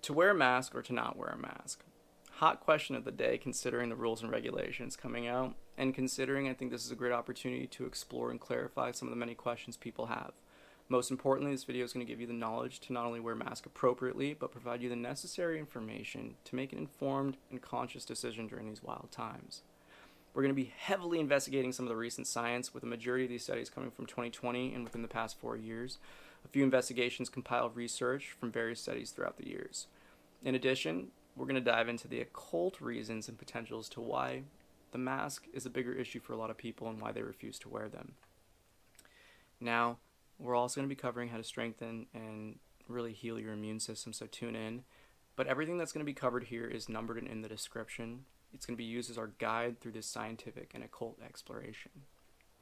To wear a mask or to not wear a mask? Hot question of the day considering the rules and regulations coming out, and considering I think this is a great opportunity to explore and clarify some of the many questions people have. Most importantly, this video is going to give you the knowledge to not only wear a mask appropriately, but provide you the necessary information to make an informed and conscious decision during these wild times. We're going to be heavily investigating some of the recent science, with a majority of these studies coming from 2020 and within the past 4 years. A few investigations compiled research from various studies throughout the years. In addition, we're going to dive into the occult reasons and potentials to why the mask is a bigger issue for a lot of people and why they refuse to wear them. Now, we're also going to be covering how to strengthen and really heal your immune system, so tune in. But everything that's going to be covered here is numbered and in the description. It's going to be used as our guide through this scientific and occult exploration.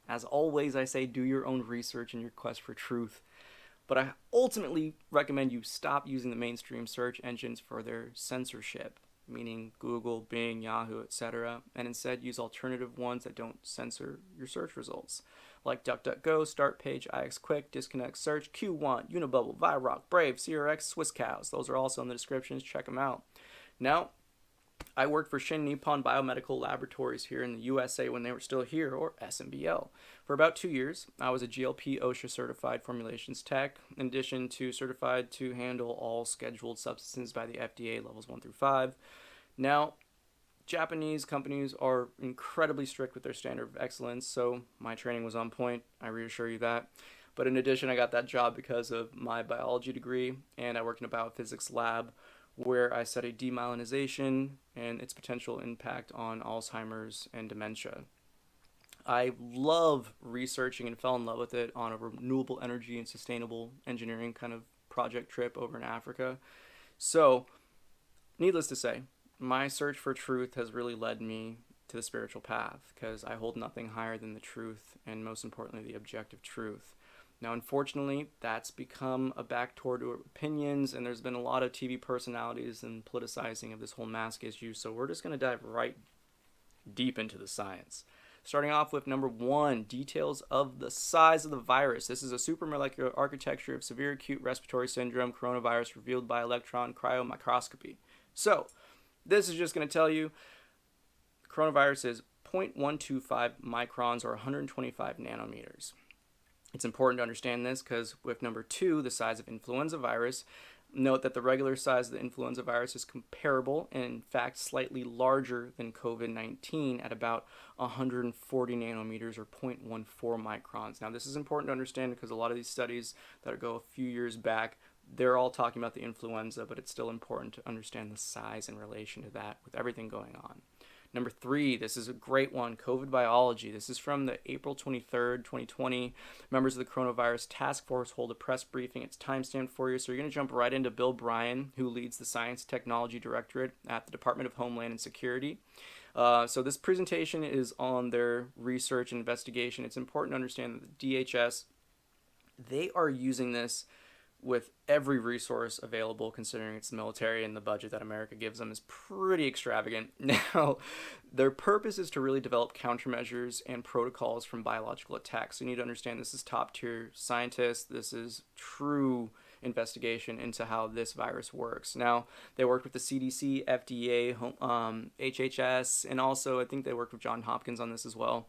As always, I say do your own research in your quest for truth. But I ultimately recommend you stop using the mainstream search engines for their censorship, meaning Google, Bing, Yahoo, etc., and instead use alternative ones that don't censor your search results, like duckduckgo, startpage, ixquick, disconnect search, qwant, unabubble, vyroc, brave, searx, swisscows. Those are also in the descriptions. Check them out. Now, I worked for Shin Nippon Biomedical Laboratories here in the USA when they were still here, or SMBL. For about 2 years, I was a GLP OSHA certified formulations tech, in addition to certified to handle all scheduled substances by the FDA levels 1 through 5. Now, Japanese companies are incredibly strict with their standard of excellence, so my training was on point, I reassure you that. But in addition, I got that job because of my biology degree, and I worked in a biophysics lab where I studied demyelinization and its potential impact on Alzheimer's and dementia. I love researching and fell in love with it on a renewable energy and sustainable engineering kind of project trip over in Africa. So, needless to say, my search for truth has really led me to the spiritual path, because I hold nothing higher than the truth, and most importantly, the objective truth. Now, unfortunately, that's become a backdoor to opinions, and there's been a lot of TV personalities and politicizing of this whole mask issue, so we're just going to dive right deep into the science. Starting off with number 1, details of the size of the virus. This is a supramolecular architecture of severe acute respiratory syndrome coronavirus revealed by electron cryomicroscopy. So, this is just going to tell you coronavirus is 0.125 microns or 125 nanometers. It's important to understand this because with number 2, the size of influenza virus, note that the regular size of the influenza virus is comparable and in fact slightly larger than COVID-19 at about 140 nanometers or 0.14 microns. Now, this is important to understand because a lot of these studies that go a few years back, they're all talking about the influenza, but it's still important to understand the size in relation to that with everything going on. Number 3, this is a great one, COVID biology. This is from the April 23rd, 2020. Members of the Coronavirus Task Force hold a press briefing. It's timestamped for you, so you're going to jump right into Bill Bryan, who leads the Science Technology Directorate at the Department of Homeland and Security. So this presentation is on their research and investigation. It's important to understand that the DHS, they are using this with every resource available, considering it's the military and the budget that America gives them is pretty extravagant. Now, their purpose is to really develop countermeasures and protocols from biological attacks. So you need to understand this is top-tier scientists. This is true investigation into how this virus works. Now, they worked with the CDC, FDA, HHS, and also I think they worked with Johns Hopkins on this as well,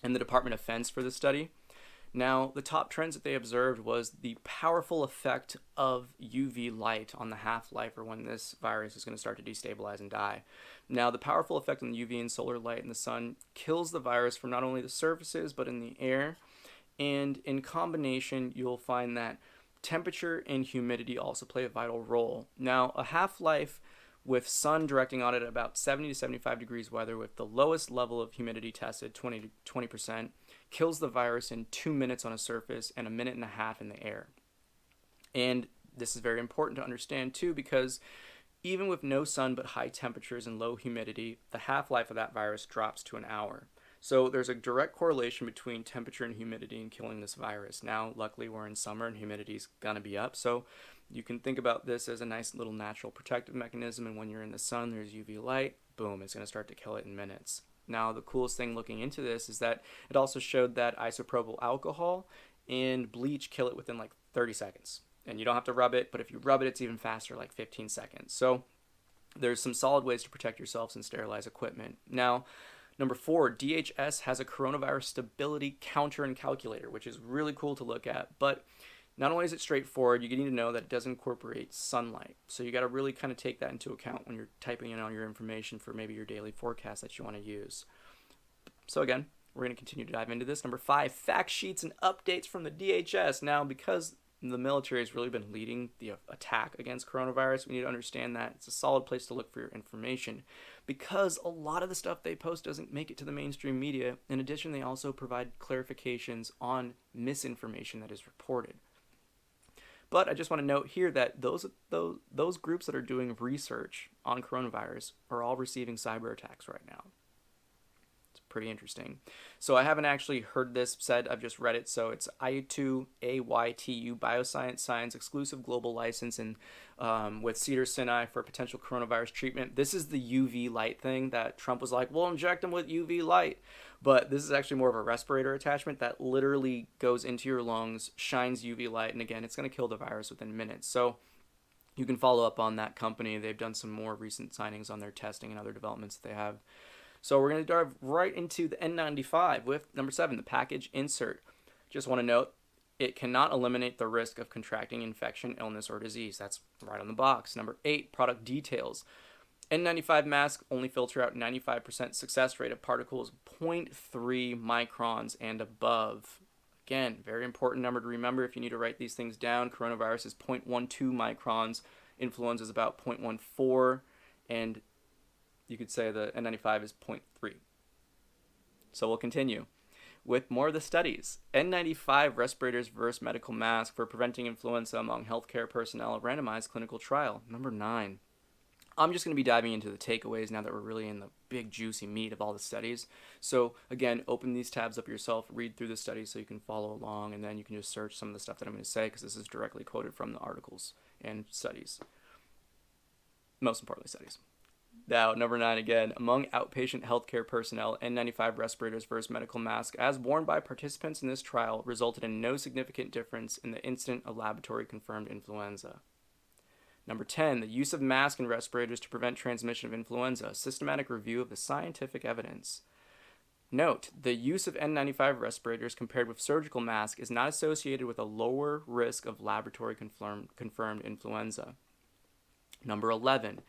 and the Department of Defense for this study. Now, the top trends that they observed was the powerful effect of UV light on the half-life, or when this virus is going to start to destabilize and die. Now, the powerful effect on the UV and solar light in the sun kills the virus from not only the surfaces, but in the air. And in combination, you'll find that temperature and humidity also play a vital role. Now, a half-life with sun directing on it at about 70 to 75 degrees weather with the lowest level of humidity tested, 20%, kills the virus in 2 minutes on a surface and 1.5 minutes in the air. And this is very important to understand too, because even with no sun but high temperatures and low humidity, the half-life of that virus drops to an hour. So there's a direct correlation between temperature and humidity in killing this virus. Now, luckily, we're in summer and humidity's gonna be up, so you can think about this as a nice little natural protective mechanism, and when you're in the sun, there's UV light, boom, it's gonna start to kill it in minutes. Now, the coolest thing looking into this is that it also showed that isopropyl alcohol and bleach kill it within like 30 seconds. And you don't have to rub it, but if you rub it, it's even faster, like 15 seconds. So there's some solid ways to protect yourselves and sterilize equipment. Now, number 4, DHS has a coronavirus stability counter and calculator, which is really cool to look at. But not only is it straightforward, you need to know that it does incorporate sunlight. So you got to really kind of take that into account when you're typing in all your information for maybe your daily forecast that you want to use. So again, we're going to continue to dive into this. Number 5, fact sheets and updates from the DHS. Now, because the military has really been leading the attack against coronavirus, we need to understand that it's a solid place to look for your information, because a lot of the stuff they post doesn't make it to the mainstream media. In addition, they also provide clarifications on misinformation that is reported. But I just want to note here that those groups that are doing research on coronavirus are all receiving cyber attacks right now. Pretty interesting. So I haven't actually heard this said, I've just read it. So it's I2AYTU Bioscience Science exclusive global license and with Cedars-Sinai for potential coronavirus treatment. This is the UV light thing that Trump was like, we'll inject them with UV light. But this is actually more of a respirator attachment that literally goes into your lungs, shines UV light, and again, it's going to kill the virus within minutes. So you can follow up on that company. They've done some more recent signings on their testing and other developments that they have. So we're going to dive right into the N95 with number 7, the package insert. Just want to note, it cannot eliminate the risk of contracting infection, illness, or disease. That's right on the box. Number 8, product details. N95 masks only filter out 95% success rate of particles 0.3 microns and above. Again, very important number to remember if you need to write these things down. Coronavirus is 0.12 microns. Influenza is about 0.14. And you could say the N95 is 0.3. So we'll continue with more of the studies. N95 respirators versus medical mask for preventing influenza among healthcare personnel, a randomized clinical trial. Number 9. I'm just going to be diving into the takeaways now that we're really in the big juicy meat of all the studies. So again, open these tabs up yourself, read through the studies so you can follow along, and then you can just search some of the stuff that I'm going to say because this is directly quoted from the articles and studies. Most importantly, studies. Now, number 9 again, among outpatient healthcare personnel, N95 respirators versus medical mask, as worn by participants in this trial, resulted in no significant difference in the incidence of laboratory-confirmed influenza. Number 10, the use of masks and respirators to prevent transmission of influenza, a systematic review of the scientific evidence. Note, the use of N95 respirators compared with surgical masks is not associated with a lower risk of laboratory-confirmed influenza. Number 11,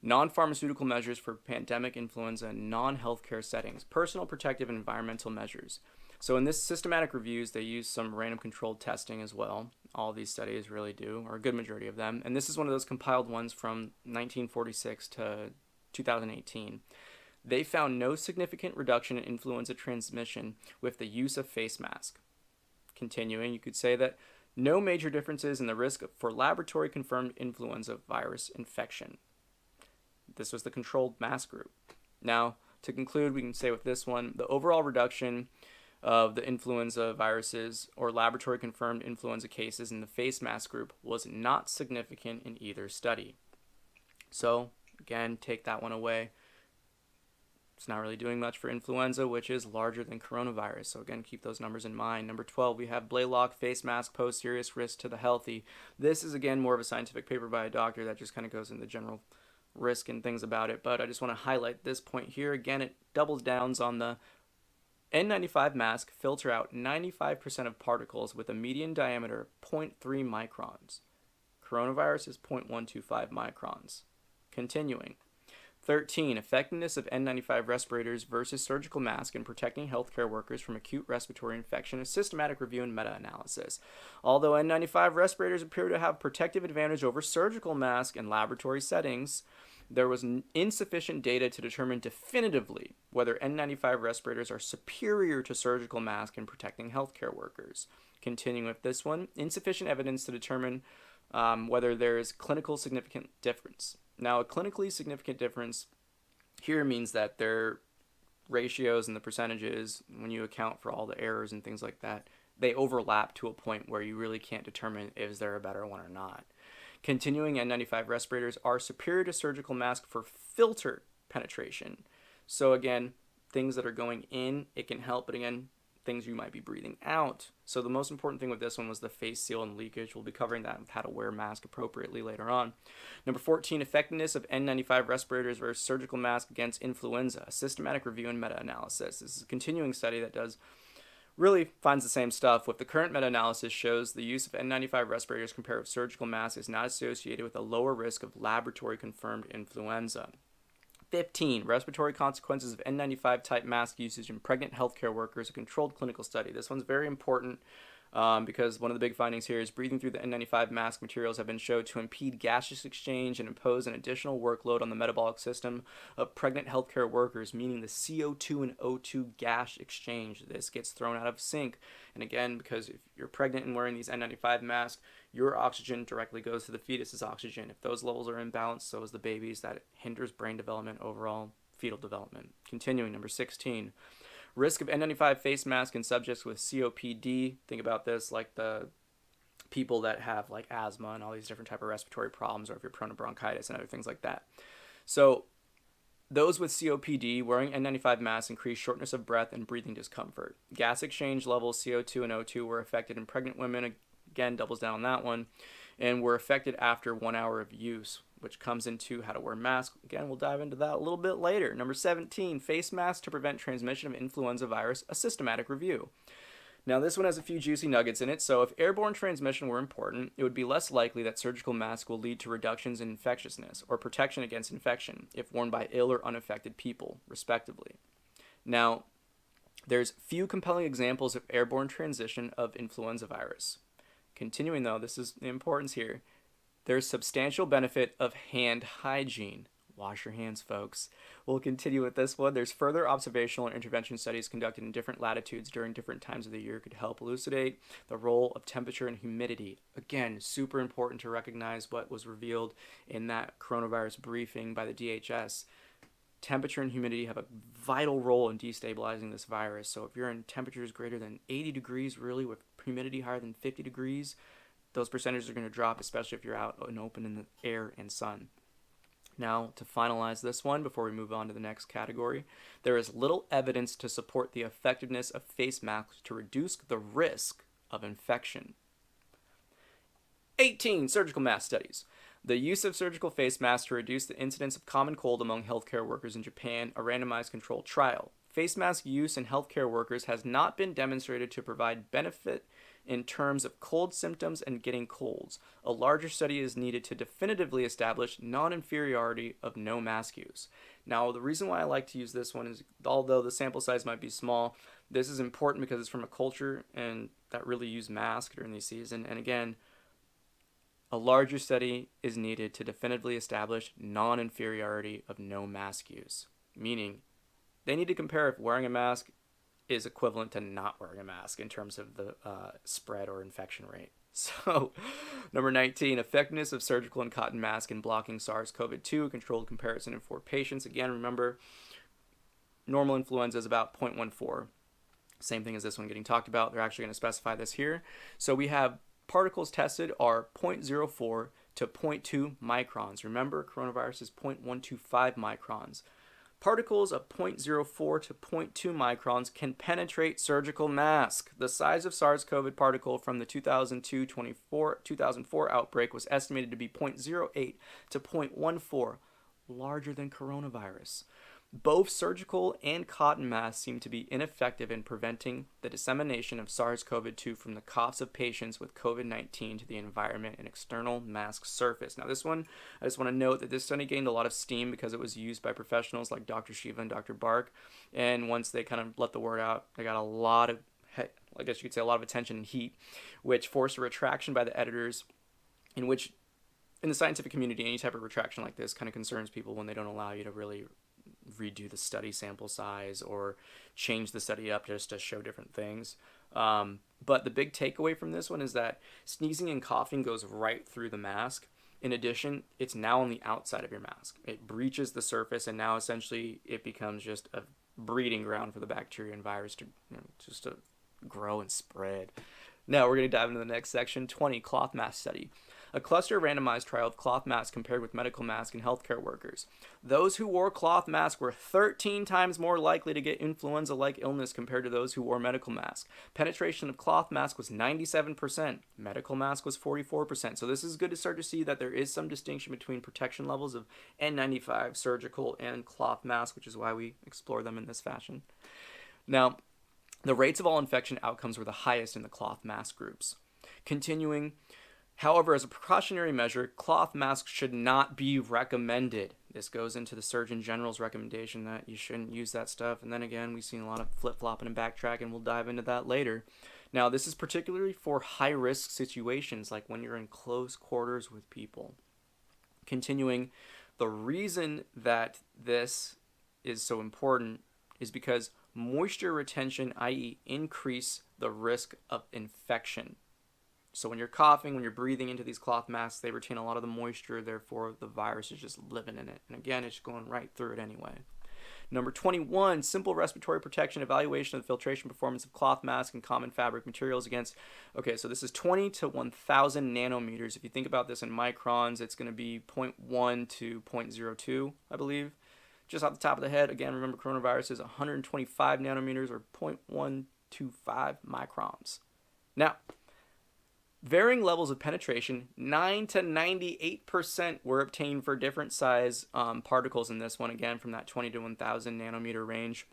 non-pharmaceutical measures for pandemic influenza in non-healthcare settings, personal protective and environmental measures. So in this systematic reviews, they use some random controlled testing as well. All these studies really do, or a good majority of them. And this is one of those compiled ones from 1946 to 2018. They found no significant reduction in influenza transmission with the use of face mask. Continuing, you could say that no major differences in the risk for laboratory-confirmed influenza virus infection. This was the controlled mask group. Now, to conclude, we can say with this one, the overall reduction of the influenza viruses or laboratory-confirmed influenza cases in the face mask group was not significant in either study. So, again, take that one away. It's not really doing much for influenza, which is larger than coronavirus. So, again, keep those numbers in mind. Number 12, we have Blaylock face mask pose serious risk to the healthy. This is, again, more of a scientific paper by a doctor that just kind of goes into general risk and things about it, but I just want to highlight this point here. Again, it doubles down on the N95 mask filter out 95% of particles with a median diameter of 0.3 microns. Coronavirus is 0.125 microns. Continuing. 13. Effectiveness of N95 respirators versus surgical mask in protecting healthcare workers from acute respiratory infection, a systematic review and meta-analysis. Although N95 respirators appear to have protective advantage over surgical mask in laboratory settings, there was insufficient data to determine definitively whether N95 respirators are superior to surgical masks in protecting healthcare workers. Continuing with this one, insufficient evidence to determine whether there is clinical significant difference. Now, a clinically significant difference here means that their ratios and the percentages, when you account for all the errors and things like that, they overlap to a point where you really can't determine is there a better one or not. Continuing, N95 respirators are superior to surgical mask for filter penetration. So again, things that are going in, it can help, but again, things you might be breathing out. So the most important thing with this one was the face seal and leakage. We'll be covering that with how to wear a mask appropriately later on. Number 14, effectiveness of N95 respirators versus surgical mask against influenza, a systematic review and meta-analysis. This is a continuing study that really finds the same stuff. With the current meta-analysis shows the use of N95 respirators compared with surgical masks is not associated with a lower risk of laboratory confirmed influenza. 15, respiratory consequences of N95 type mask usage in pregnant healthcare workers, a controlled clinical study. This one's very important because one of the big findings here is breathing through the N95 mask materials have been shown to impede gaseous exchange and impose an additional workload on the metabolic system of pregnant healthcare workers, meaning the CO2 and O2 gas exchange. This gets thrown out of sync. And again, because if you're pregnant and wearing these N95 masks, your oxygen directly goes to the fetus's oxygen. If those levels are imbalanced, so is the baby's. That hinders brain development, overall fetal development. Continuing, number 16. Risk of N95 face mask in subjects with COPD. Think about this like the people that have like asthma and all these different type of respiratory problems, or if you're prone to bronchitis and other things like that. So those with COPD wearing N95 masks increase shortness of breath and breathing discomfort. Gas exchange levels, CO2 and O2, were affected in pregnant women. Again, doubles down on that one. And were affected after 1 hour of use, which comes into how to wear masks. Again, we'll dive into that a little bit later. Number 17, face masks to prevent transmission of influenza virus, a systematic review. Now, this one has a few juicy nuggets in it. So if airborne transmission were important, it would be less likely that surgical masks will lead to reductions in infectiousness or protection against infection if worn by ill or unaffected people, respectively. Now, there's few compelling examples of airborne transmission of influenza virus. Continuing though, this is the importance here. There's substantial benefit of hand hygiene. Wash your hands, folks. We'll continue with this one. There's further observational and intervention studies conducted in different latitudes during different times of the year could help elucidate the role of temperature and humidity. Again, super important to recognize what was revealed in that coronavirus briefing by the DHS. Temperature and humidity have a vital role in destabilizing this virus. So if you're in temperatures greater than 80 degrees, really, with humidity higher than 50 degrees, those percentages are going to drop, especially if you're out and open in the air and sun. Now, to finalize this one, before we move on to the next category, there is little evidence to support the effectiveness of face masks to reduce the risk of infection. 18, surgical mask studies. The use of surgical face masks to reduce the incidence of common cold among healthcare workers in Japan, a randomized controlled trial. Face mask use in healthcare workers has not been demonstrated to provide benefit in terms of cold symptoms and getting colds. A larger study is needed to definitively establish non-inferiority of no mask use. Now, the reason why I like to use this one is, although the sample size might be small, this is important because it's from a culture and that really use masks during the season. And again, a larger study is needed to definitively establish non-inferiority of no mask use, meaning they need to compare if wearing a mask is equivalent to not wearing a mask in terms of the spread or infection rate. So, number 19, effectiveness of surgical and cotton mask in blocking SARS-CoV-2, controlled comparison in 4 patients. Again, remember, normal influenza is about 0.14. Same thing as this one getting talked about. They're actually going to specify this here. So we have particles tested are 0.04 to 0.2 microns. Remember, coronavirus is 0.125 microns. Particles of 0.04 to 0.2 microns can penetrate surgical mask. The size of SARS-CoV particle from the 2004 outbreak was estimated to be 0.08 to 0.14, larger than coronavirus. Both surgical and cotton masks seem to be ineffective in preventing the dissemination of SARS-CoV-2 from the coughs of patients with COVID-19 to the environment and external mask surface. Now this one, I just want to note that this study gained a lot of steam because it was used by professionals like Dr. Shiva and Dr. Bark. And once they kind of let the word out, they got a lot of, I guess you could say, a lot of attention and heat, which forced a retraction by the editors, in which, in the scientific community, any type of retraction like this kind of concerns people when they don't allow you to really redo the study sample size or change the study up just to show different things. But the big takeaway from this one is that sneezing and coughing goes right through the mask. In addition, it's now on the outside of your mask. It breaches the surface, and now essentially it becomes just a breeding ground for the bacteria and virus to, just to grow and spread. Now we're going to dive into the next section, 20, cloth mask study. A cluster randomized trial of cloth masks compared with medical masks in healthcare workers. Those who wore cloth masks were 13 times more likely to get influenza-like illness compared to those who wore medical masks. Penetration of cloth mask was 97%. Medical mask was 44%. So this is good to start to see that there is some distinction between protection levels of N95 surgical and cloth mask, which is why we explore them in this fashion. Now, the rates of all infection outcomes were the highest in the cloth mask groups. Continuing, however, as a precautionary measure, cloth masks should not be recommended. This goes into the Surgeon General's recommendation that you shouldn't use that stuff. And then again, we've seen a lot of flip-flopping and backtracking. We'll dive into that later. Now, this is particularly for high-risk situations, like when you're in close quarters with people. Continuing, the reason that this is so important is because moisture retention, i.e. increase the risk of infection. So when you're coughing, when you're breathing into these cloth masks, they retain a lot of the moisture, therefore the virus is just living in it. And again, it's going right through it anyway. Number 21, simple respiratory protection, evaluation of the filtration performance of cloth masks and common fabric materials against, okay, so this is 20 to 1,000 nanometers. If you think about this in microns, it's going to be 0.1 to 0.02, I believe. Just off the top of the head, again, remember coronavirus is 125 nanometers or 0.125 microns. Now, varying levels of penetration, 9 to 98% were obtained for different size particles in this one, again, from that 20 to 1,000 nanometer range.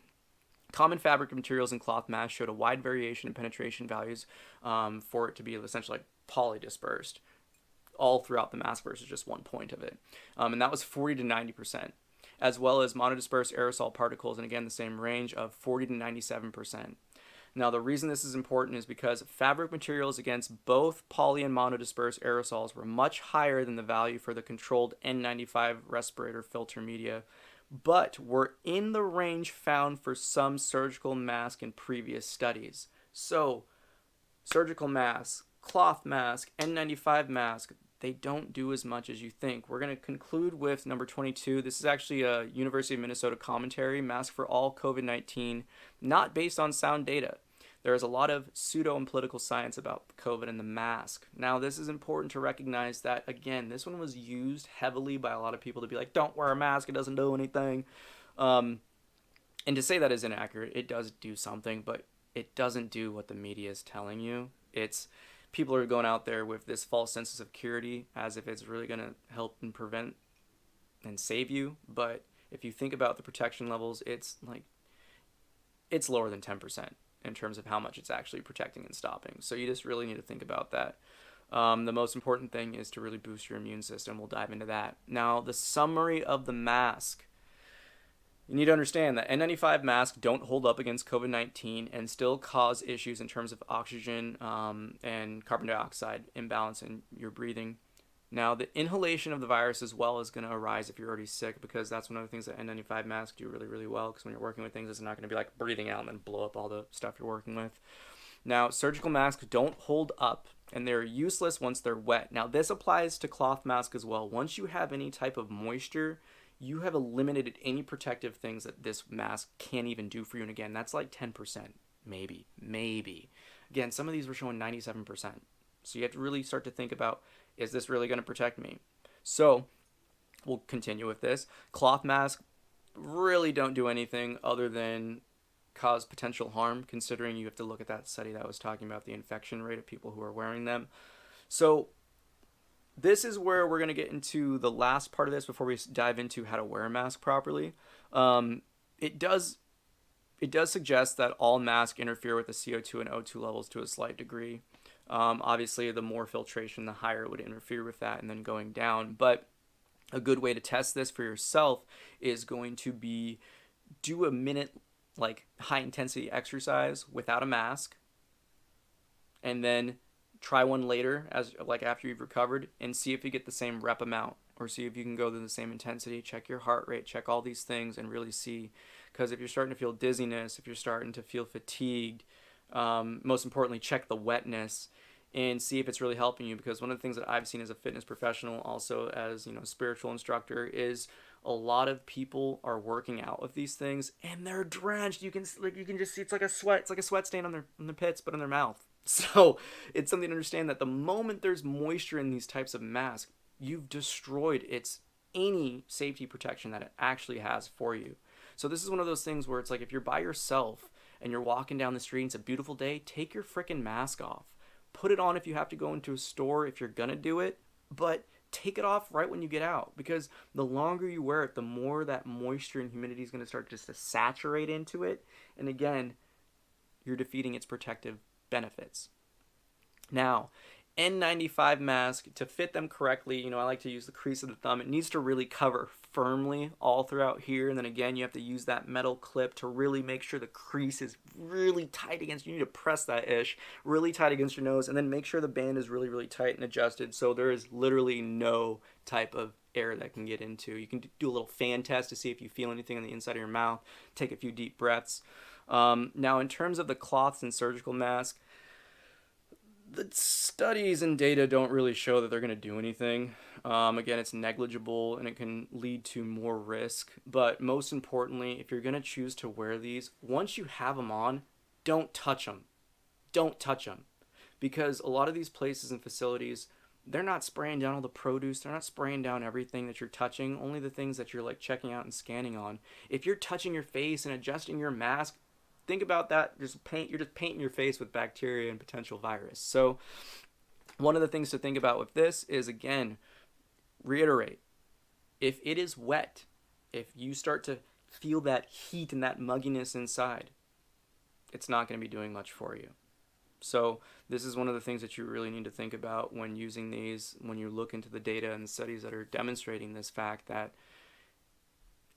Common fabric materials and cloth masks showed a wide variation in penetration values for it to be essentially like polydispersed all throughout the mask versus just one point of it. And that was 40 to 90%, as well as monodispersed aerosol particles, and again, the same range of 40 to 97%. Now, the reason this is important is because fabric materials against both poly and monodispersed aerosols were much higher than the value for the controlled N95 respirator filter media, but were in the range found for some surgical masks in previous studies. So, surgical mask, cloth mask, N95 mask, they don't do as much as you think. We're going to conclude with number 22. This is actually a University of Minnesota commentary, Mask for All COVID-19, not based on sound data. There is a lot of pseudo and political science about COVID and the mask. Now, this is important to recognize that, again, this one was used heavily by a lot of people to be like, don't wear a mask, it doesn't do anything. And to say that is inaccurate, it does do something, but it doesn't do what the media is telling you. It's people are going out there with this false sense of security as if it's really going to help and prevent and save you. But if you think about the protection levels, it's lower than 10%. In terms of how much it's actually protecting and stopping. So you just really need to think about that. The most important thing is to really boost your immune system. We'll dive into that. Now, the summary of the mask. You need to understand that N95 masks don't hold up against COVID-19 and still cause issues in terms of oxygen and carbon dioxide imbalance in your breathing. Now, the inhalation of the virus as well is going to arise if you're already sick, because that's one of the things that N95 masks do really, really well, because when you're working with things, it's not going to be like breathing out and then blow up all the stuff you're working with. Now, surgical masks don't hold up, and they're useless once they're wet. Now, this applies to cloth masks as well. Once you have any type of moisture, you have eliminated any protective things that this mask can't even do for you. And again, that's like 10%, maybe. Again, some of these were showing 97%. So you have to really start to think about, is this really going to protect me? So we'll continue with this. Cloth masks really don't do anything other than cause potential harm, considering you have to look at that study that I was talking about, the infection rate of people who are wearing them. So this is where we're going to get into the last part of this before we dive into how to wear a mask properly. It does suggest that all masks interfere with the CO2 and O2 levels to a slight degree. Obviously, the more filtration, the higher it would interfere with that and then going down. But a good way to test this for yourself is going to be do a minute like high intensity exercise without a mask, and then try one later after you've recovered and see if you get the same rep amount, or see if you can go to the same intensity. Check your heart rate, check all these things, and really see. Because if you're starting to feel dizziness, if you're starting to feel fatigued, most importantly, check the wetness and see if it's really helping you. Because one of the things that I've seen as a fitness professional, also as a spiritual instructor, is a lot of people are working out with these things and they're drenched. You can just see it's like a sweat stain on their pits, but in their mouth. So it's something to understand that the moment there's moisture in these types of masks, you've destroyed any safety protection that it actually has for you. So this is one of those things where it's like if you're by yourself and you're walking down the street and it's a beautiful day, take your freaking mask off. Put it on if you have to go into a store if you're gonna do it, but take it off right when you get out, because the longer you wear it, the more that moisture and humidity is going to start just to saturate into it, and again, you're defeating its protective benefits. Now, N95 mask, to fit them correctly, I like to use the crease of the thumb. It needs to really cover firmly all throughout here, and then again, you have to use that metal clip to really make sure the crease is really tight against, you need to press that ish really tight against your nose, and then make sure the band is really, really tight and adjusted so there is literally no type of air that can get into. You can do a little fan test to see if you feel anything on the inside of your mouth. Take a few deep breaths. Now, in terms of the cloths and surgical mask, the studies and data don't really show that they're going to do anything. Again, it's negligible and it can lead to more risk. But most importantly, if you're going to choose to wear these, once you have them on, don't touch them. Don't touch them. Because a lot of these places and facilities, they're not spraying down all the produce. They're not spraying down everything that you're touching, only the things that you're like checking out and scanning on. If you're touching your face and adjusting your mask, think about that. You're just painting your face with bacteria and potential virus. So one of the things to think about with this is, again, reiterate, if it is wet, if you start to feel that heat and that mugginess inside, it's not going to be doing much for you. So this is one of the things that you really need to think about when using these, when you look into the data and the studies that are demonstrating this fact that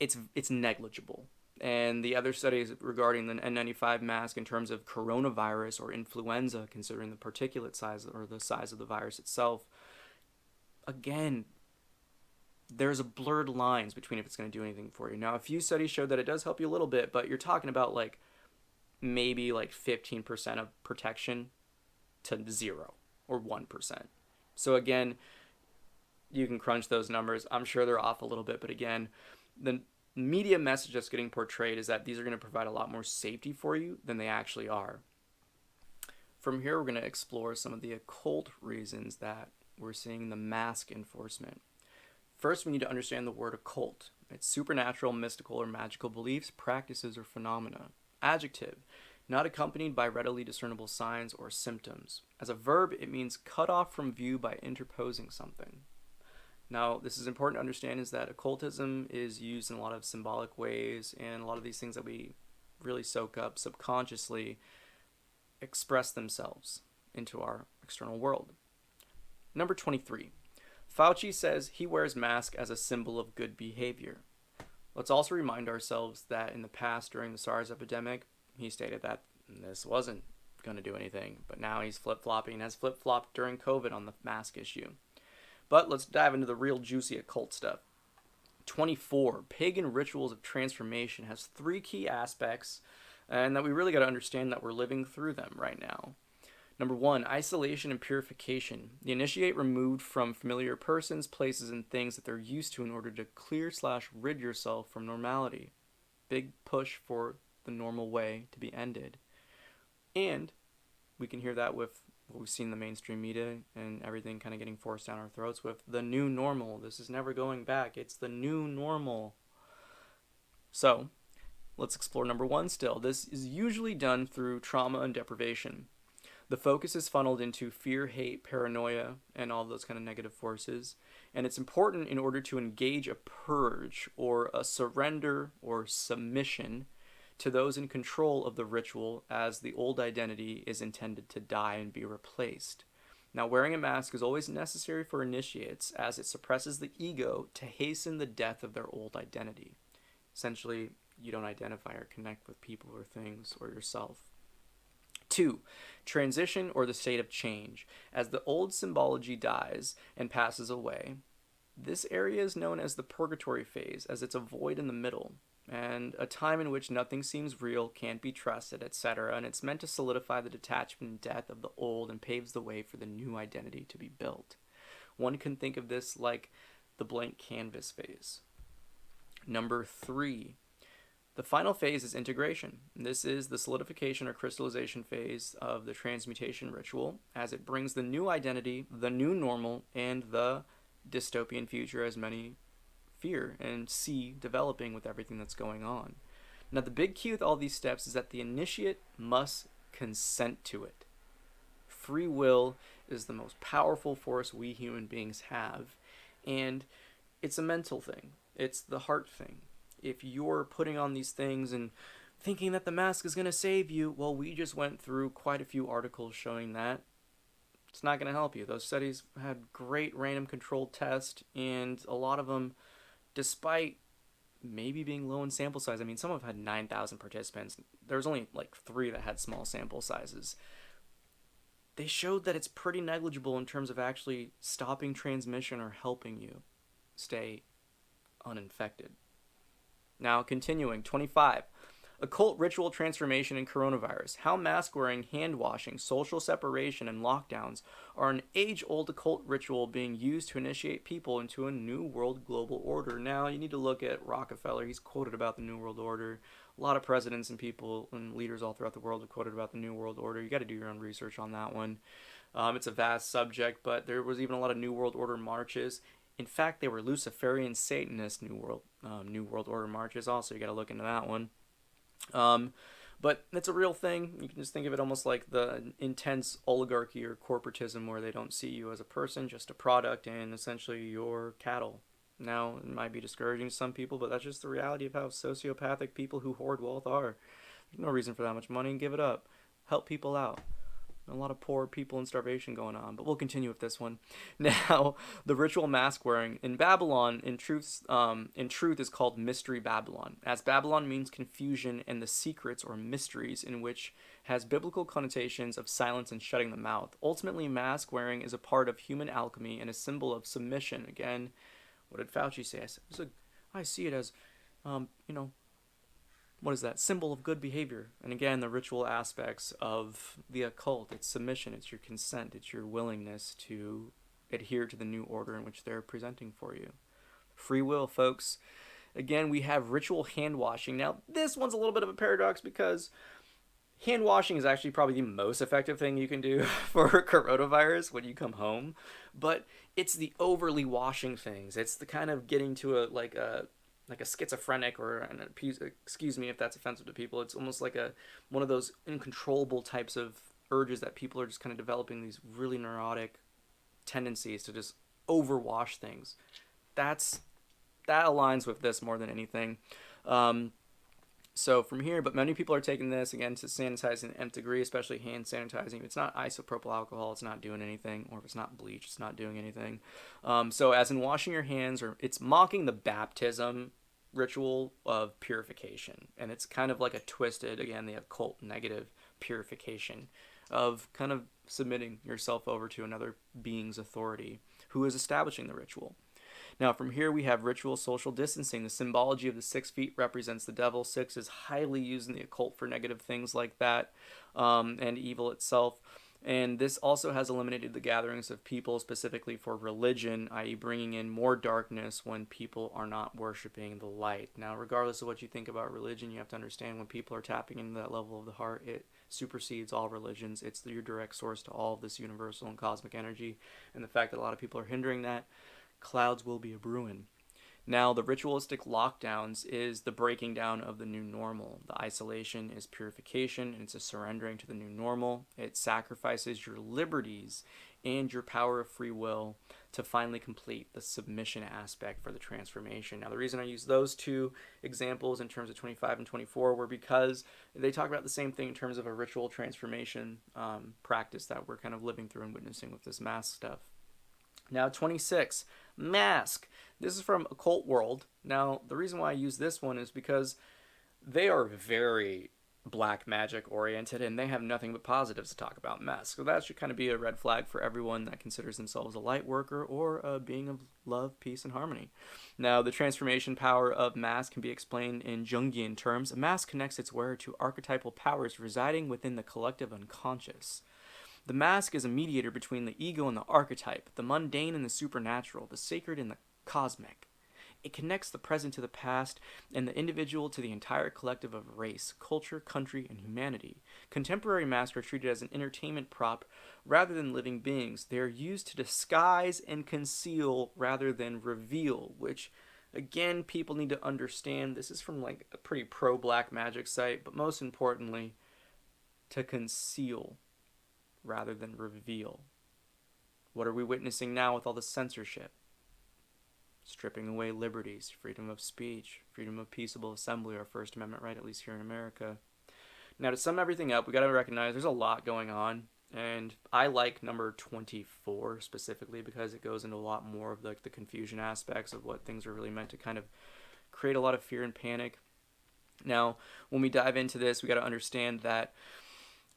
it's negligible. And the other studies regarding the N95 mask in terms of coronavirus or influenza, considering the particulate size or the size of the virus itself, again, there's a blurred lines between if it's going to do anything for you. Now, a few studies showed that it does help you a little bit, but you're talking about maybe 15% of protection to 0 or 1%. So again, you can crunch those numbers. I'm sure they're off a little bit, but again, the media message that's getting portrayed is that these are going to provide a lot more safety for you than they actually are. From here, we're going to explore some of the occult reasons that we're seeing the mask enforcement. First, we need to understand the word occult. It's supernatural, mystical, or magical beliefs, practices, or phenomena. Adjective, not accompanied by readily discernible signs or symptoms. As a verb, it means cut off from view by interposing something. Now, this is important to understand, is that occultism is used in a lot of symbolic ways, and a lot of these things that we really soak up subconsciously express themselves into our external world. Number 23. Fauci says he wears mask as a symbol of good behavior. Let's also remind ourselves that in the past, during the SARS epidemic, he stated that this wasn't going to do anything, but now he's flip-flopping and has flip-flopped during COVID on the mask issue. But let's dive into the real juicy occult stuff. 24. Pagan rituals of transformation has 3 key aspects, and that we really got to understand that we're living through them right now. Number 1, isolation and purification. The initiate removed from familiar persons, places, and things that they're used to in order to clear/rid yourself from normality. Big push for the normal way to be ended. And we can hear that with what we've seen in the mainstream media and everything kind of getting forced down our throats with the new normal. This is never going back. It's the new normal. So let's explore number 1 still. This is usually done through trauma and deprivation. The focus is funneled into fear, hate, paranoia, and all those kind of negative forces. And it's important in order to engage a purge or a surrender or submission to those in control of the ritual, as the old identity is intended to die and be replaced. Now, wearing a mask is always necessary for initiates, as it suppresses the ego to hasten the death of their old identity. Essentially, you don't identify or connect with people or things or yourself. 2, transition or the state of change. As the old symbology dies and passes away, this area is known as the purgatory phase, as it's a void in the middle, and a time in which nothing seems real, can't be trusted, etc. And it's meant to solidify the detachment and death of the old and paves the way for the new identity to be built. One can think of this like the blank canvas phase. Number 3, The final phase is integration. This is the solidification or crystallization phase of the transmutation ritual, as it brings the new identity, the new normal, and the dystopian future as many fear and see developing with everything that's going on. Now, the big key with all these steps is that the initiate must consent to it. Free will is the most powerful force we human beings have, and it's a mental thing. It's the heart thing. If you're putting on these things and thinking that the mask is going to save you, well, we just went through quite a few articles showing that it's not going to help you. Those studies had great random controlled tests, and a lot of them, despite maybe being low in sample size, I mean, some of them had 9,000 participants. There was only like 3 that had small sample sizes. They showed that it's pretty negligible in terms of actually stopping transmission or helping you stay uninfected. Now, continuing, 25. Occult ritual transformation in coronavirus. How mask wearing, hand washing, social separation, and lockdowns are an age-old occult ritual being used to initiate people into a new world global order. Now, you need to look at Rockefeller. He's quoted about the new world order. A lot of presidents and people and leaders all throughout the world have quoted about the new world order. You got to do your own research on that one. It's a vast subject, but there was even a lot of new world order marches. In fact, they were Luciferian Satanist New World Order marches. Also, you got to look into that one. But it's a real thing. You can just think of it almost like the intense oligarchy or corporatism, where they don't see you as a person, just a product, and essentially your cattle. Now, it might be discouraging to some people, but that's just the reality of how sociopathic people who hoard wealth are. There's no reason for that much money. Give it up. Help people out. A lot of poor people and starvation going on, but we'll continue with this one. Now, the ritual mask wearing in Babylon, in truth, is called Mystery Babylon, as Babylon means confusion and the secrets or mysteries, in which has biblical connotations of silence and shutting the mouth. Ultimately, mask wearing is a part of human alchemy and a symbol of submission. Again, what did Fauci say? I see it as, what is that? Symbol of good behavior. And again, the ritual aspects of the occult. It's submission, it's your consent, it's your willingness to adhere to the new order in which they're presenting for you. Free will, folks. Again, we have ritual hand washing. Now, this one's a little bit of a paradox, because hand washing is actually probably the most effective thing you can do for coronavirus when you come home. But it's the overly washing things. It's the kind of getting to a schizophrenic, or excuse me if that's offensive to people. It's almost like one of those uncontrollable types of urges that people are just kind of developing, these really neurotic tendencies to just overwash things. That aligns with this more than anything. So from here, but many people are taking this, again, to sanitize in nth degree, especially hand sanitizing. If it's not isopropyl alcohol, it's not doing anything. Or if it's not bleach, it's not doing anything. So as in washing your hands, or it's mocking the baptism ritual of purification. And it's kind of like a twisted, again, the occult negative purification of kind of submitting yourself over to another being's authority who is establishing the ritual. Now, from here, we have ritual social distancing. The symbology of the 6 feet represents the devil. 6 is highly used in the occult for negative things like that, and evil itself. And this also has eliminated the gatherings of people specifically for religion, i.e. bringing in more darkness when people are not worshiping the light. Now, regardless of what you think about religion, you have to understand when people are tapping into that level of the heart, it supersedes all religions. It's your direct source to all of this universal and cosmic energy. And the fact that a lot of people are hindering that, clouds will be a-brewing. Now, the ritualistic lockdowns is the breaking down of the new normal. The isolation is purification, and it's a surrendering to the new normal. It sacrifices your liberties and your power of free will to finally complete the submission aspect for the transformation. Now, the reason I use those 2 examples in terms of 25 and 24 were because they talk about the same thing in terms of a ritual transformation practice that we're kind of living through and witnessing with this mask stuff. Now, 26, mask. This is from Occult World. Now, the reason why I use this one is because they are very black magic oriented, and they have nothing but positives to talk about masks. So that should kind of be a red flag for everyone that considers themselves a light worker or a being of love, peace, and harmony. Now, the transformation power of mask can be explained in Jungian terms. A mask connects its wearer to archetypal powers residing within the collective unconscious. The mask is a mediator between the ego and the archetype, the mundane and the supernatural, the sacred and the cosmic. It connects the present to the past and the individual to the entire collective of race, culture, country, and humanity. Contemporary masks are treated as an entertainment prop rather than living beings. They are used to disguise and conceal rather than reveal, which, again, people need to understand. This is from like a pretty pro-black magic site, but most importantly, to conceal rather than reveal. What are we witnessing now with all the censorship? Stripping away liberties, freedom of speech, freedom of peaceable assembly, our First Amendment right, at least here in America. Now, to sum everything up, we got to recognize there's a lot going on, and I like number 24 specifically because it goes into a lot more of the confusion aspects of what things are really meant to kind of create a lot of fear and panic. Now, when we dive into this, we got to understand that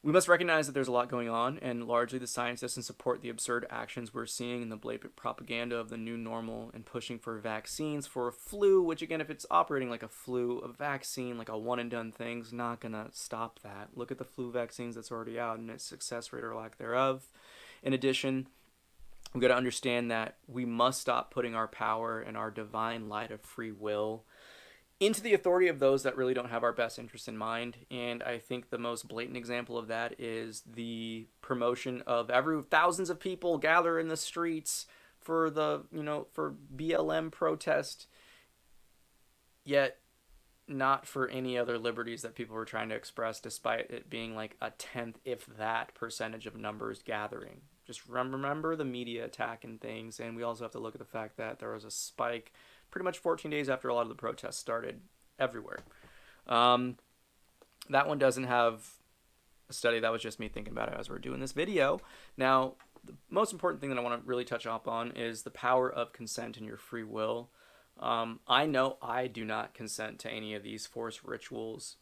we must recognize that there's a lot going on, and largely the science doesn't support the absurd actions we're seeing in the blatant propaganda of the new normal and pushing for vaccines for a flu, which, again, if it's operating like a flu, a vaccine, like a one-and-done thing, is not going to stop that. Look at the flu vaccines that's already out and its success rate or lack thereof. In addition, we've got to understand that we must stop putting our power and our divine light of free will into the authority of those that really don't have our best interest in mind. And I think the most blatant example of that is the promotion of thousands of people gather in the streets for for BLM protest, yet not for any other liberties that people were trying to express, despite it being like a tenth, if that, percentage of numbers gathering. Just remember the media attack and things, and we also have to look at the fact that there was a spike pretty much 14 days after a lot of the protests started everywhere. That one doesn't have a study. That was just me thinking about it as we're doing this video. Now, the most important thing that I want to really touch up on is the power of consent and your free will. I know I do not consent to any of these forced rituals,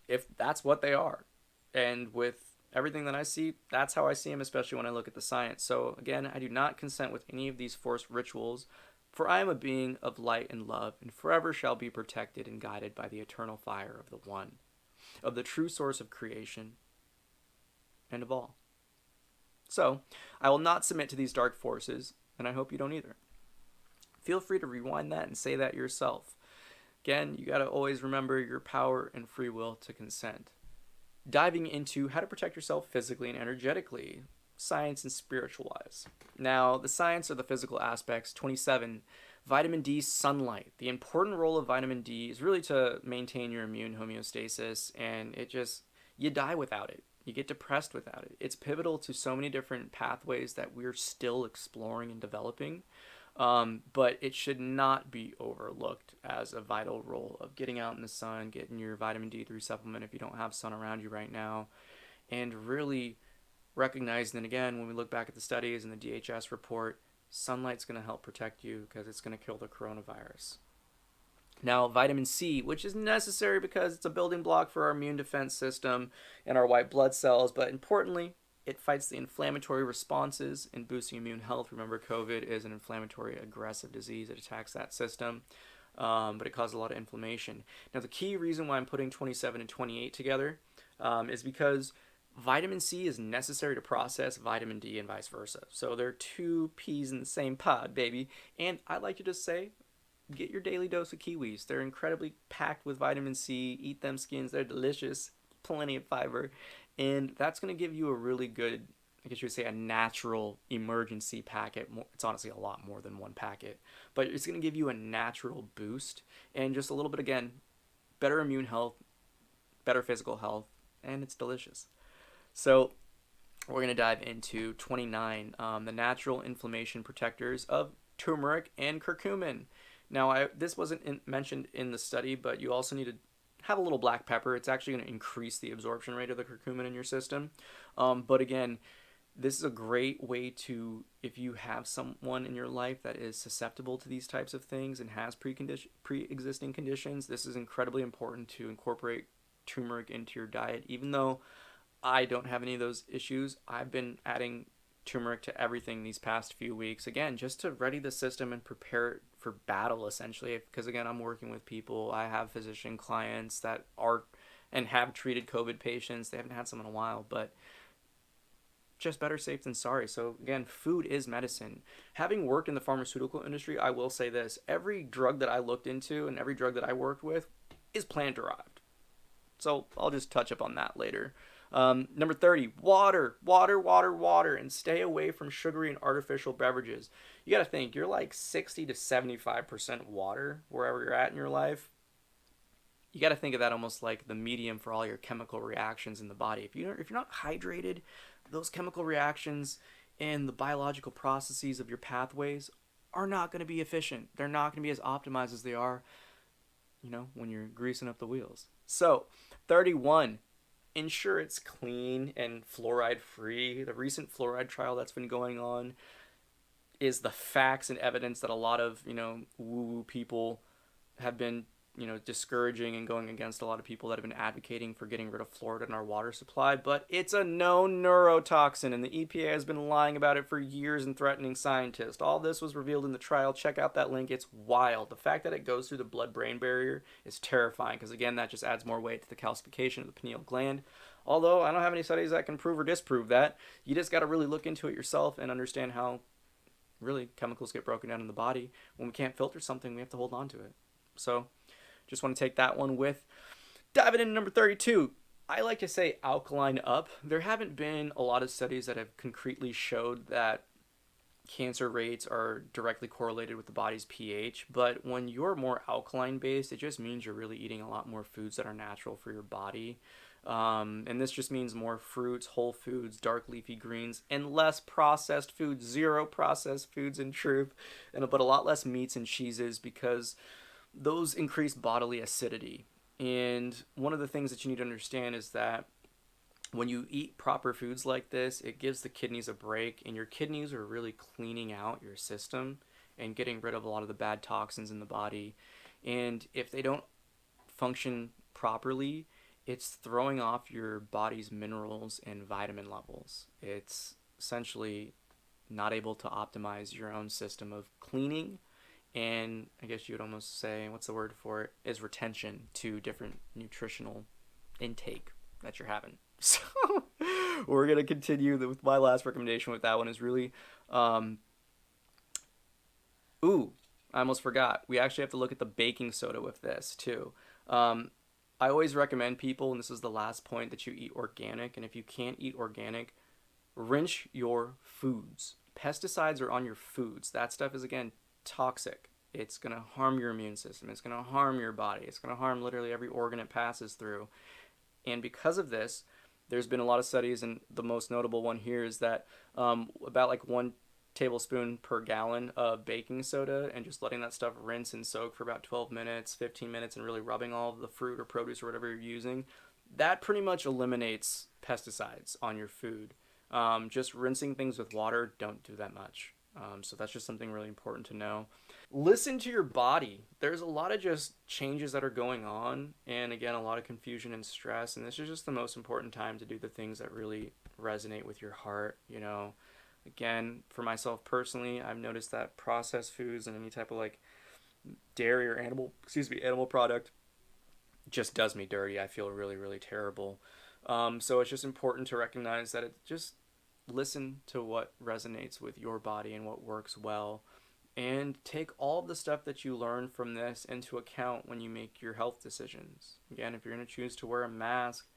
if that's what they are. And with everything that I see, that's how I see them, especially when I look at the science. So again, I do not consent with any of these forced rituals. For I am a being of light and love, and forever shall be protected and guided by the eternal fire of the One, of the true source of creation, and of all. So, I will not submit to these dark forces, and I hope you don't either. Feel free to rewind that and say that yourself. Again, you got to always remember your power and free will to consent. Diving into how to protect yourself physically and energetically, science and spiritual wise. Now, the science or the physical aspects. 27, vitamin D, sunlight. The important role of vitamin D is really to maintain your immune homeostasis, and you die without it. You get depressed without it. It's pivotal to so many different pathways that we're still exploring and developing, but it should not be overlooked as a vital role of getting out in the sun, getting your vitamin D3 supplement if you don't have sun around you right now, and really recognizing that, again, when we look back at the studies and the DHS report, sunlight's going to help protect you because it's going to kill the coronavirus. Now, vitamin C, which is necessary because it's a building block for our immune defense system and our white blood cells, but importantly, it fights the inflammatory responses and boosting immune health. Remember, COVID is an inflammatory aggressive disease. It attacks that system, but it causes a lot of inflammation. Now, the key reason why I'm putting 27 and 28 together is because vitamin C is necessary to process vitamin D and vice versa. So they're two peas in the same pod, baby. And I like to just say, get your daily dose of kiwis. They're incredibly packed with vitamin C. Eat them skins. They're delicious. Plenty of fiber. And that's going to give you a really good, I guess you would say, a natural emergency packet. It's honestly a lot more than one packet. But it's going to give you a natural boost. And just a little bit, again, better immune health, better physical health. And it's delicious. So we're going to dive into 29, the natural inflammation protectors of turmeric and curcumin. Now, this wasn't mentioned in the study, but you also need to have a little black pepper. It's actually going to increase the absorption rate of the curcumin in your system. But again, this is a great way to, if you have someone in your life that is susceptible to these types of things and has pre-existing conditions, this is incredibly important to incorporate turmeric into your diet. Even though I don't have any of those issues, I've been adding turmeric to everything these past few weeks, again, just to ready the system and prepare it for battle, essentially. Because again, I'm working with people, I have physician clients that are and have treated COVID patients. They haven't had some in a while, but just better safe than sorry. So again, food is medicine. Having worked in the pharmaceutical industry, I will say this: every drug that I looked into and every drug that I worked with is plant derived. So I'll just touch up on that later. Number 30, water, water, water, water, and stay away from sugary and artificial beverages. You got to think, you're like 60 to 75% water wherever you're at in your life. You got to think of that almost like the medium for all your chemical reactions in the body. If you're not hydrated, those chemical reactions and the biological processes of your pathways are not going to be efficient. They're not going to be as optimized as they are, when you're greasing up the wheels. So, 31, ensure it's clean and fluoride free. The recent fluoride trial that's been going on is the facts and evidence that a lot of, woo-woo people have been discouraging and going against a lot of people that have been advocating for getting rid of fluoride in our water supply. But it's a known neurotoxin, and the EPA has been lying about it for years and threatening scientists. All this was revealed in the trial. Check out that link. It's wild. The fact that it goes through the blood-brain barrier is terrifying, because again, that just adds more weight to the calcification of the pineal gland. Although I don't have any studies that can prove or disprove that. You just got to really look into it yourself and understand how really chemicals get broken down in the body. When we can't filter something, we have to hold on to it. So just want to take that one with. Diving into number 32, I like to say alkaline up. There haven't been a lot of studies that have concretely showed that cancer rates are directly correlated with the body's pH, but when you're more alkaline based, it just means you're really eating a lot more foods that are natural for your body. And this just means more fruits, whole foods, dark leafy greens, and less processed foods. Zero processed foods in truth, but a lot less meats and cheeses, because those increase bodily acidity. And one of the things that you need to understand is that when you eat proper foods like this, it gives the kidneys a break, and your kidneys are really cleaning out your system and getting rid of a lot of the bad toxins in the body. And if they don't function properly, it's throwing off your body's minerals and vitamin levels. It's essentially not able to optimize your own system of cleaning, and I guess you would almost say, what's the word for it, is retention to different nutritional intake that you're having. So we're going to continue with my last recommendation with that one is really, I almost forgot. We actually have to look at the baking soda with this too. I always recommend people, and this is the last point, that you eat organic. And if you can't eat organic, rinse your foods. Pesticides are on your foods. That stuff is, again, toxic. It's going to harm your immune system. It's going to harm your body. It's going to harm literally every organ it passes through. And because of this, there's been a lot of studies, and the most notable one here is that about like 1 tablespoon per gallon of baking soda, and just letting that stuff rinse and soak for about 12 minutes, 15 minutes, and really rubbing all of the fruit or produce or whatever you're using, that pretty much eliminates pesticides on your food. Just rinsing things with water don't do that much. So that's just something really important to know. Listen to your body. There's a lot of just changes that are going on, and again, a lot of confusion and stress, and this is just the most important time to do the things that really resonate with your heart. Again, for myself personally, I've noticed that processed foods and any type of like dairy or animal product just does me dirty. I feel really, really terrible. So it's just important to recognize that just listen to what resonates with your body and what works well, and take all of the stuff that you learn from this into account when you make your health decisions. Again, if you're going to choose to wear a mask,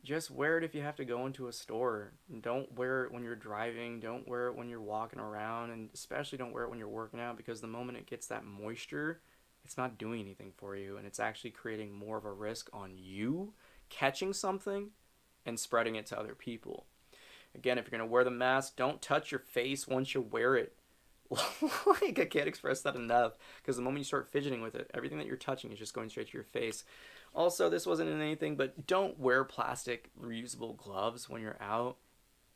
just wear it if you have to go into a store. Don't wear it when you're driving. Don't wear it when you're walking around, and especially don't wear it when you're working out, because the moment it gets that moisture, it's not doing anything for you, and it's actually creating more of a risk on you catching something and spreading it to other people. Again, if you're going to wear the mask, don't touch your face once you wear it. I can't express that enough, because the moment you start fidgeting with it, everything that you're touching is just going straight to your face. Also, this wasn't in anything, but don't wear plastic reusable gloves when you're out.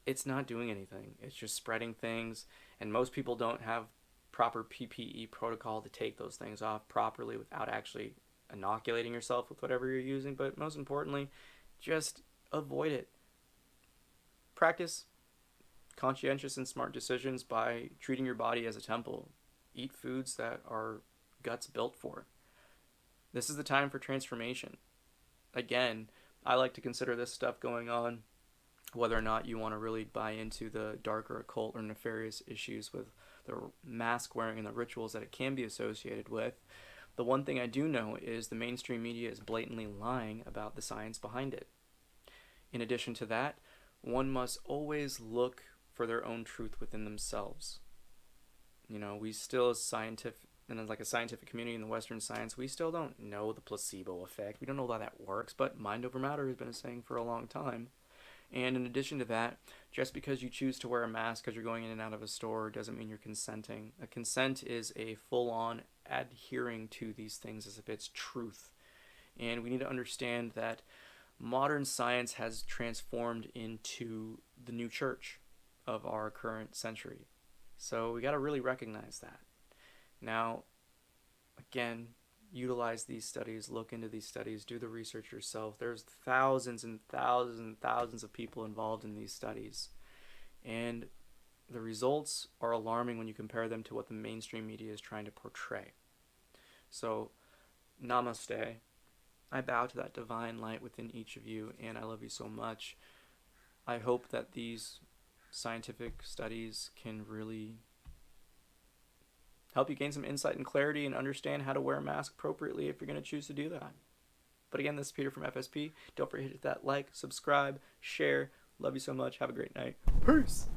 It's not doing anything. It's just spreading things, and most people don't have proper PPE protocol to take those things off properly without actually inoculating yourself with whatever you're using. But most importantly, just avoid it. Practice conscientious and smart decisions by treating your body as a temple. Eat foods that are guts built for. This is the time for transformation. Again, I like to consider this stuff going on whether or not you want to really buy into the darker occult or nefarious issues with the mask wearing and the rituals that it can be associated with. The one thing I do know is the mainstream media is blatantly lying about the science behind it. In addition to that, one must always look for their own truth within themselves. You know, we still, as scientific, and as like a scientific community in the Western science, we still don't know the placebo effect. We don't know how that works, but mind over matter has been a saying for a long time. And in addition to that, just because you choose to wear a mask because you're going in and out of a store doesn't mean you're consenting. A consent is a full-on adhering to these things as if it's truth. And we need to understand that modern science has transformed into the new church of our current century. So we got to really recognize that. Now, again, utilize these studies, look into these studies, do the research yourself. There's thousands and thousands and thousands of people involved in these studies. And the results are alarming when you compare them to what the mainstream media is trying to portray. So, namaste. I bow to that divine light within each of you, and I love you so much. I hope that these scientific studies can really help you gain some insight and clarity and understand how to wear a mask appropriately if you're going to choose to do that. But again, this is Peter from FSP. Don't forget to hit that like, subscribe, share. Love you so much. Have a great night. Peace!